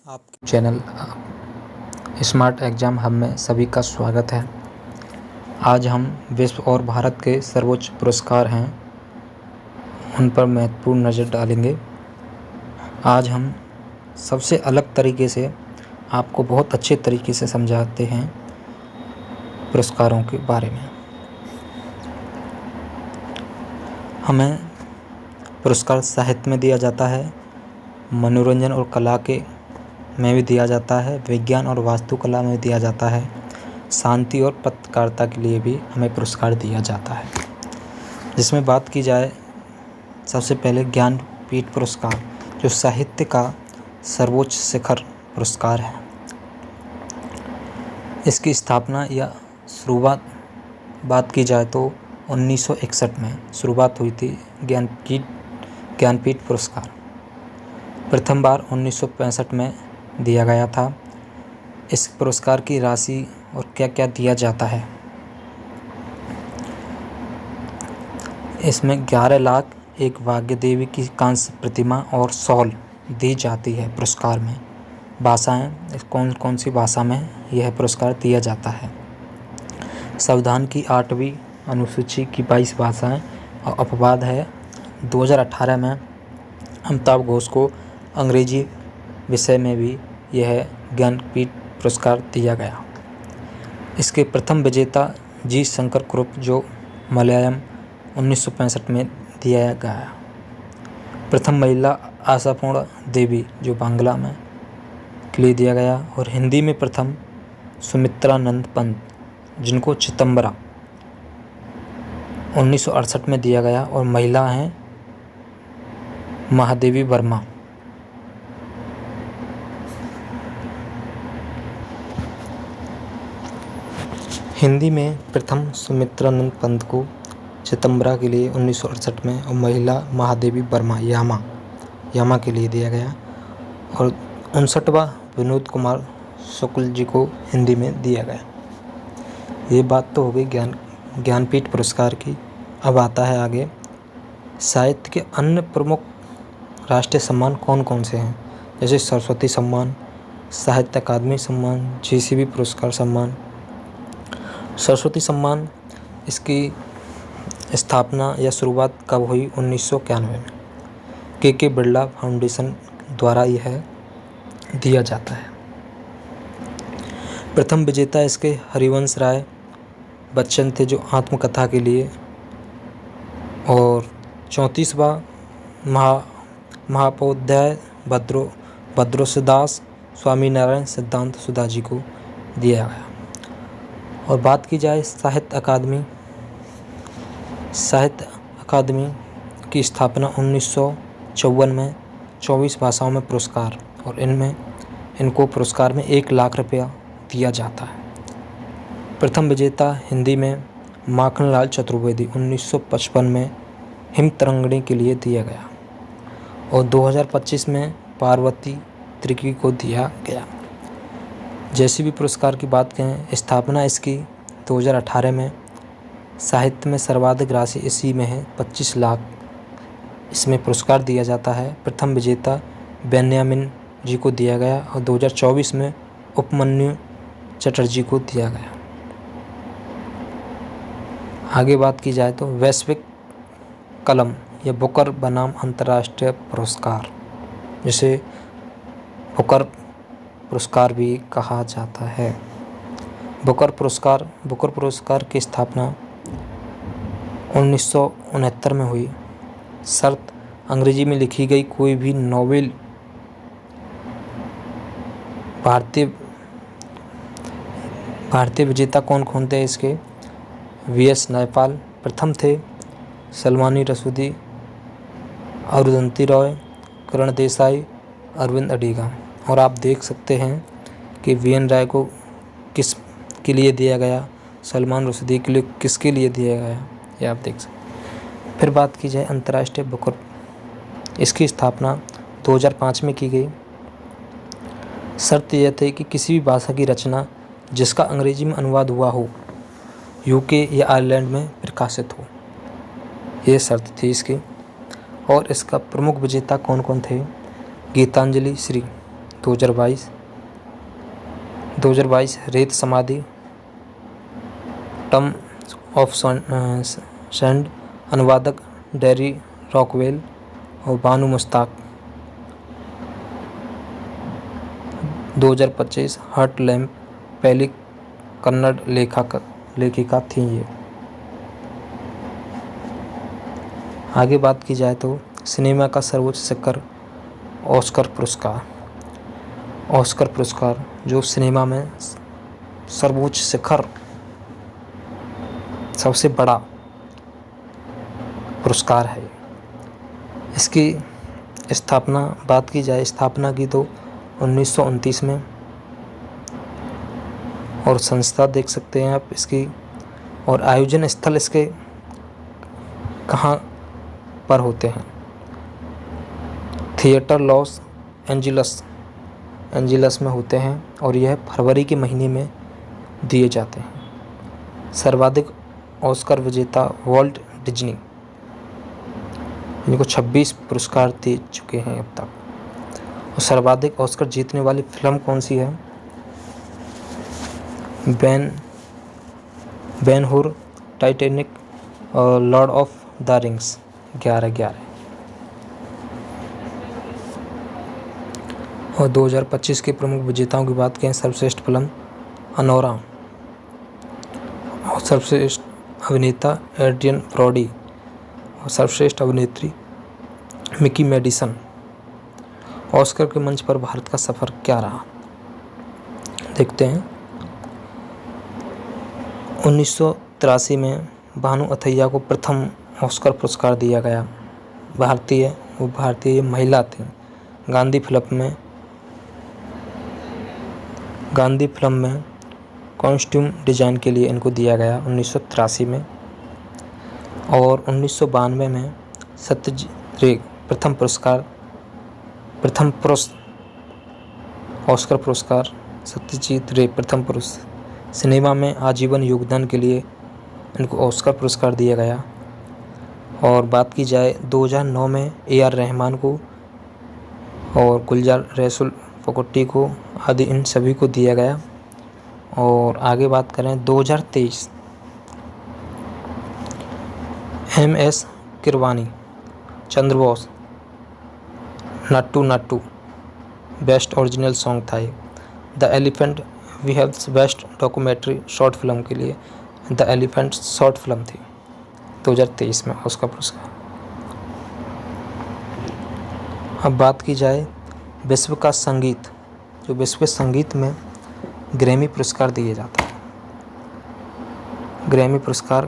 आपके channel smart exam hub में सभी का स्वागत है। आज हम विश्व और भारत के सर्वोच्च पुरस्कार हैं उन पर महत्वपूर्ण नज़र डालेंगे। आज हम सबसे अलग तरीके से आपको बहुत अच्छे तरीके से समझाते हैं पुरस्कारों के बारे में। हमें पुरस्कार साहित्य में दिया जाता है, मनोरंजन और कला के में भी दिया जाता है, विज्ञान और वास्तुकला में दिया जाता है, शांति और पत्रकारिता के लिए भी हमें पुरस्कार दिया जाता है। जिसमें बात की जाए सबसे पहले ज्ञानपीठ पुरस्कार, जो साहित्य का सर्वोच्च शिखर पुरस्कार है। इसकी स्थापना या शुरुआत बात की जाए तो 1961 में शुरुआत हुई थी ज्ञानपीठ पुरस्कार। प्रथम बार 1965 में दिया गया था। इस पुरस्कार की राशि और क्या क्या दिया जाता है, इसमें 11 लाख, एक भाग्य देवी की कांस्य प्रतिमा और शॉल दी जाती है। पुरस्कार में भाषाएं कौन कौन सी भाषा में यह पुरस्कार दिया जाता है। संविधान की 8वीं अनुसूची की 22 भाषाएं और अपवाद है। 2018 में अमिताभ घोष को अंग्रेजी विषय में भी यह ज्ञानपीठ पुरस्कार दिया गया। इसके प्रथम विजेता जी शंकर कुरुप, जो मलयालम 1965 में दिया गया। प्रथम महिला आशापूर्ण देवी, जो बांग्ला में के लिए दिया गया। और हिंदी में प्रथम सुमित्रानंद पंत, जिनको चितंबरा 1968 में दिया गया। और महिला हैं महादेवी वर्मा। हिंदी में प्रथम सुमित्रानंद पंत को चितंबरा के लिए 1968 में, और महिला महादेवी वर्मा यामा के लिए दिया गया। और 59वां विनोद कुमार शुक्ल जी को हिंदी में दिया गया। ये बात तो हो गई ज्ञानपीठ पुरस्कार की। अब आता है आगे साहित्य के अन्य प्रमुख राष्ट्रीय सम्मान कौन कौन से हैं, जैसे सरस्वती सम्मान, साहित्य अकादमी सम्मान, जेसीबी पुरस्कार सम्मान। सरस्वती सम्मान, इसकी स्थापना या शुरुआत कब हुई? 1991 में के बिरला फाउंडेशन द्वारा यह दिया जाता है। प्रथम विजेता इसके हरिवंश राय बच्चन थे, जो आत्मकथा के लिए। और 34वां महापोध्याय भद्रोसदास स्वामीनारायण सिद्धांत सुधा जी को दिया गया। और बात की जाए साहित्य अकादमी की स्थापना 1954 में 24 भाषाओं में पुरस्कार, और इनको पुरस्कार में 1 लाख रुपया दिया जाता है। प्रथम विजेता हिंदी में माखनलाल चतुर्वेदी 1955 में हिमतरंगिणी के लिए दिया गया। और 2025 में पार्वती त्रिकी को दिया गया। जैसे भी पुरस्कार की बात करें, स्थापना इसकी 2018 में। साहित्य में सर्वाधिक राशि इसी में है, 25 लाख इसमें पुरस्कार दिया जाता है। प्रथम विजेता बेन्यामिन जी को दिया गया। और 2024 में उपमन्यु चटर्जी को दिया गया। आगे बात की जाए तो वैश्विक कलम या बुकर बनाम अंतर्राष्ट्रीय पुरस्कार, जिसे बुकर पुरस्कार भी कहा जाता है। बुकर पुरस्कार की स्थापना 1969 में हुई। शर्त, अंग्रेजी में लिखी गई कोई भी नॉवेल। भारतीय विजेता कौन कौन थे इसके? वीएस नायपाल प्रथम थे, सलमानी रसूदी, अरुंधति रॉय, करण देसाई, अरविंद अडिगा। और आप देख सकते हैं कि वीएन राय को किस के लिए दिया गया, सलमान रसूदी के लिए किसके लिए दिया गया, ये आप देख सकते हैं। फिर बात की जाए अंतर्राष्ट्रीय बुकर, इसकी स्थापना 2005 में की गई। शर्त यह थी कि किसी भी भाषा की रचना जिसका अंग्रेजी में अनुवाद हुआ हो, यूके या आयरलैंड में प्रकाशित हो, ये शर्त थी इसकी। और इसका प्रमुख विजेता कौन कौन थे? गीतांजलि श्री 2022 रेत समाधि टम ऑफ सैंड अनुवादक डेरी रॉकवेल और बानू मुश्ताक। 2025 हर्ट लैम्प पहली कन्नड़ लेखिका थी ये। आगे बात की जाए तो सिनेमा का सर्वोच्च शिखर ऑस्कर पुरस्कार जो सिनेमा में सर्वोच्च शिखर सबसे बड़ा पुरस्कार है। इसकी बात की जाए स्थापना की तो 1929 में, और संस्था देख सकते हैं आप इसकी, और आयोजन स्थल इसके कहाँ पर होते हैं। थिएटर लॉस एंजिलस में होते हैं और यह फरवरी के महीने में दिए जाते हैं। सर्वाधिक ऑस्कर विजेता वॉल्ट डिज्नी, इनको 26 पुरस्कार दे चुके हैं अब तक। और सर्वाधिक ऑस्कर जीतने वाली फिल्म कौन सी है? बेन हुर, टाइटैनिक और लॉर्ड ऑफ द रिंग्स 11-11। और 2025 के प्रमुख विजेताओं की बात करें, सर्वश्रेष्ठ फिल्म अनोरा और सर्वश्रेष्ठ अभिनेता एड्रियन ब्रॉडी और सर्वश्रेष्ठ अभिनेत्री मिकी मेडिसन। ऑस्कर के मंच पर भारत का सफर क्या रहा, देखते हैं। 1983 में भानु अथैया को प्रथम ऑस्कर पुरस्कार दिया गया। भारतीय महिला थी। गांधी फिल्म में कॉस्ट्यूम डिजाइन के लिए इनको दिया गया 1983 में। और 1992 में सत्यजीत रे प्रथम पुरुष ऑस्कर पुरस्कार। सत्यजीत रे प्रथम पुरुष सिनेमा में आजीवन योगदान के लिए इनको ऑस्कर पुरस्कार दिया गया। और बात की जाए 2009 में AR रहमान को और गुलजार रसूल पकोट्टी को आदि इन सभी को दिया गया। और आगे बात करें 2023 MS Keeravani Chandrabose Naatu best original song था ये। The Elephant we have best documentary short film के लिए द एलिफेंट शॉर्ट फिल्म थी 2023 में उसका पुरस्कार। अब बात की जाए विश्व का संगीत, जो विश्व के संगीत में ग्रैमी पुरस्कार दिए जाता है। ग्रैमी पुरस्कार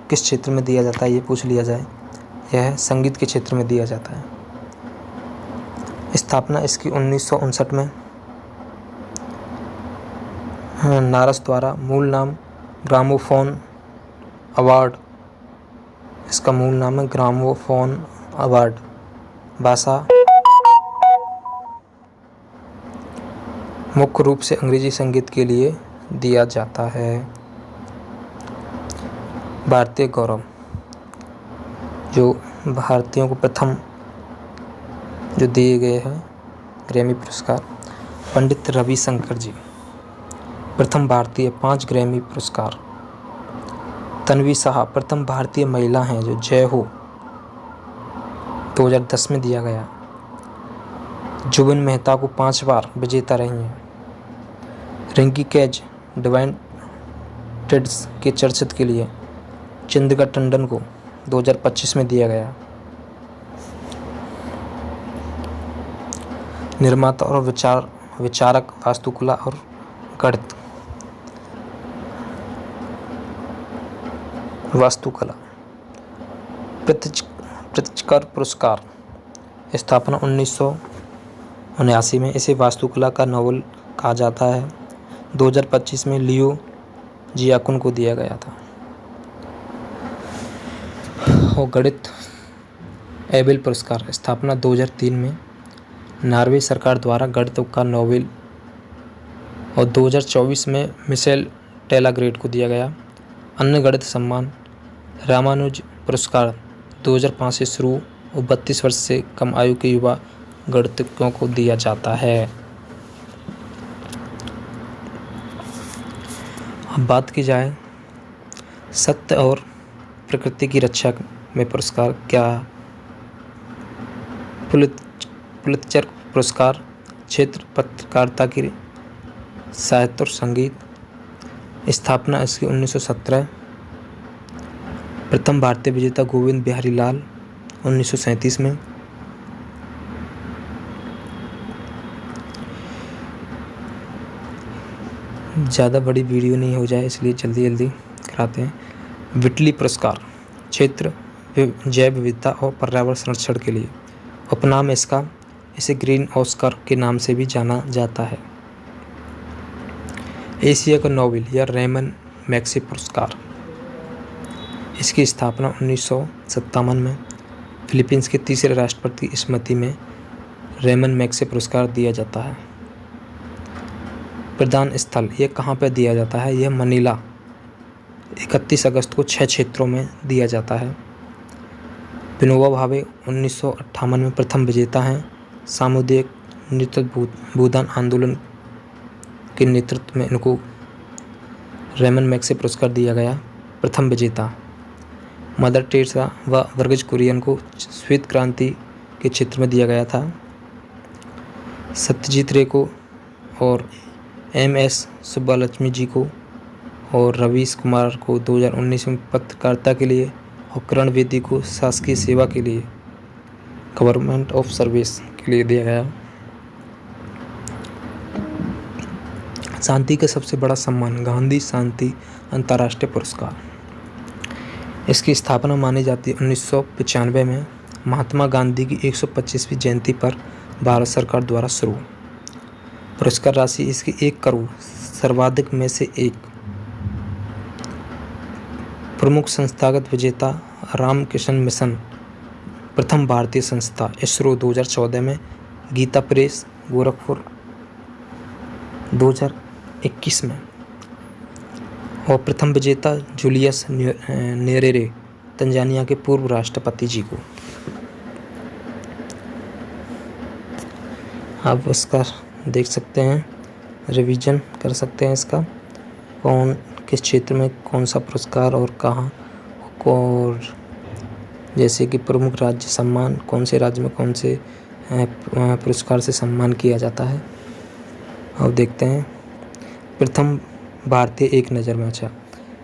किस क्षेत्र में दिया जाता है ये पूछ लिया जाए, यह संगीत के क्षेत्र में दिया जाता है। स्थापना इसकी 1959 में नारस द्वारा। मूल नाम ग्रामोफोन अवार्ड, इसका मूल नाम है ग्रामोफोन अवार्ड। भाषा मुख्य रूप से अंग्रेजी संगीत के लिए दिया जाता है। भारतीय गौरव, जो भारतीयों को प्रथम जो दिए गए हैं ग्रैमी पुरस्कार। पंडित रविशंकर जी प्रथम भारतीय 5 ग्रैमी पुरस्कार। तन्वी साहा प्रथम भारतीय महिला हैं जो जय हो 2010 में दिया गया। जुबिन मेहता को 5 बार विजेता रही हैं। रिंकी कैज डिवाइन टेड्स के चर्चित के लिए चंद्रिका टंडन को 2025 में दिया गया। निर्माता और विचारक वास्तुकला और गणित। वास्तुकला प्रित्जकर पुरस्कार स्थापना 1979 में। इसे वास्तुकला का नोबेल कहा जाता है। 2025 में लियो जियाकुन को दिया गया था। और गणित एबेल पुरस्कार स्थापना 2003 में नॉर्वे सरकार द्वारा गणित का नोबेल। और 2024 में मिशेल टेलाग्रेट को दिया गया। अन्य गणित सम्मान रामानुज पुरस्कार 2005 से शुरू और 32 वर्ष से कम आयु के युवा गणितज्ञों को दिया जाता है। अब बात की जाए सत्य और प्रकृति की रक्षा में पुरस्कार क्या। पुलित्जर पुरस्कार, क्षेत्र पत्रकारिता की साहित्य और संगीत, स्थापना इसकी 1917, प्रथम भारतीय विजेता गोविंद बिहारी लाल 1937 में। ज़्यादा बड़ी वीडियो नहीं हो जाए इसलिए जल्दी जल्दी कराते हैं। विटली पुरस्कार, क्षेत्र जैव विविधता और पर्यावरण संरक्षण के लिए, उपनाम इसका इसे ग्रीन ऑस्कर के नाम से भी जाना जाता है। एशिया का नोबेल या रेमन मैग्सेसे पुरस्कार, इसकी स्थापना 1957 में। फिलीपींस के तीसरे राष्ट्रपति की स्मृति में रेमन मैग्सेसे पुरस्कार दिया जाता है। प्रदान स्थल, यह कहाँ पर दिया जाता है, यह मनीला 31 अगस्त को 6 क्षेत्रों में दिया जाता है। विनोबा भावे 1958 में प्रथम विजेता हैं। सामुदायिक नेतृत्व भूदान आंदोलन के नेतृत्व में इनको रेमन मैग्सेसे पुरस्कार दिया गया। प्रथम विजेता मदर टेरेसा व वर्गीज कुरियन को श्वेत क्रांति के क्षेत्र में दिया गया था। सत्यजीत रे को और MS सुब्बालक्ष्मी जी को और रवीश कुमार को 2019 में पत्रकारिता के लिए और करण बेदी को शासकीय सेवा के लिए गवर्नमेंट ऑफ सर्विस के लिए दिया गया। शांति का सबसे बड़ा सम्मान गांधी शांति अंतर्राष्ट्रीय पुरस्कार, इसकी स्थापना मानी जाती है 1995 में। महात्मा गांधी की 125वीं जयंती पर भारत सरकार द्वारा शुरू। पुरस्कार राशि इसकी 1 करोड़, सर्वाधिक में से एक। प्रमुख संस्थागत विजेता रामकृष्ण मिशन, प्रथम भारतीय संस्था इसरो 2014 में। गीता प्रेस गोरखपुर 2021 में। और प्रथम विजेता जूलियस न्येरेरे, तंजानिया के पूर्व राष्ट्रपति जी को। आप इसका देख सकते हैं, रिवीजन कर सकते हैं इसका, कौन किस क्षेत्र में कौन सा पुरस्कार और कहाँ, और जैसे कि प्रमुख राज्य सम्मान, कौन से राज्य में कौन से पुरस्कार से सम्मान किया जाता है। और देखते हैं प्रथम भारतीय एक नज़र में। अच्छा,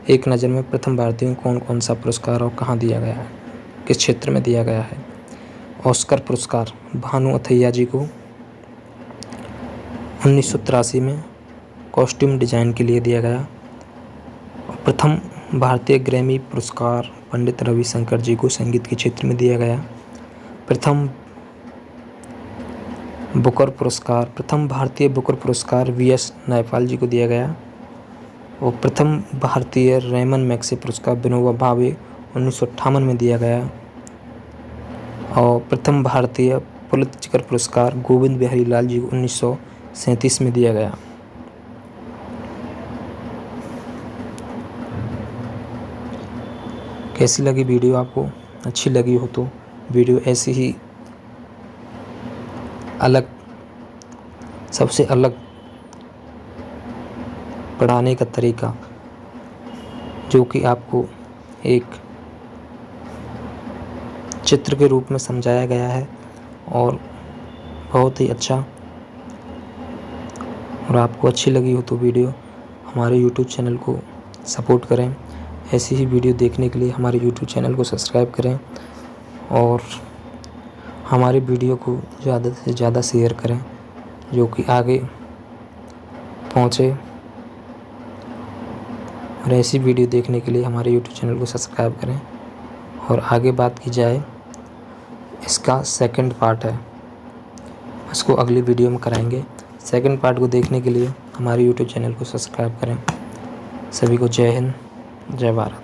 एक नज़र में प्रथम भारतीय को कौन कौन सा पुरस्कार और कहाँ दिया गया है, किस क्षेत्र में दिया गया है। ऑस्कर पुरस्कार भानु अथैया जी को 1983 में कॉस्ट्यूम डिजाइन के लिए दिया गया। प्रथम भारतीय ग्रैमी पुरस्कार पंडित रविशंकर जी को संगीत के क्षेत्र में दिया गया। प्रथम भारतीय बुकर पुरस्कार VS नायपाल जी को दिया गया। और प्रथम भारतीय रेमन मैग्सेसे पुरस्कार विनोबा भावे 1958 में दिया गया। और प्रथम भारतीय पुलित्जर पुरस्कार गोविंद बिहारी लाल जी को 1937 में दिया गया। कैसी लगी वीडियो, आपको अच्छी लगी हो तो वीडियो ऐसी ही अलग, सबसे अलग पढ़ाने का तरीका जो कि आपको एक चित्र के रूप में समझाया गया है और बहुत ही अच्छा, और आपको अच्छी लगी हो तो वीडियो हमारे YouTube चैनल को सपोर्ट करें। ऐसी ही वीडियो देखने के लिए हमारे YouTube चैनल को सब्सक्राइब करें और हमारी वीडियो को ज़्यादा से ज़्यादा शेयर करें जो कि आगे पहुँचे। और ऐसी वीडियो देखने के लिए हमारे YouTube चैनल को सब्सक्राइब करें। और आगे बात की जाए, इसका सेकंड पार्ट है, इसको अगली वीडियो में कराएंगे। सेकंड पार्ट को देखने के लिए हमारे YouTube चैनल को सब्सक्राइब करें। सभी को जय हिंद, जय भारत।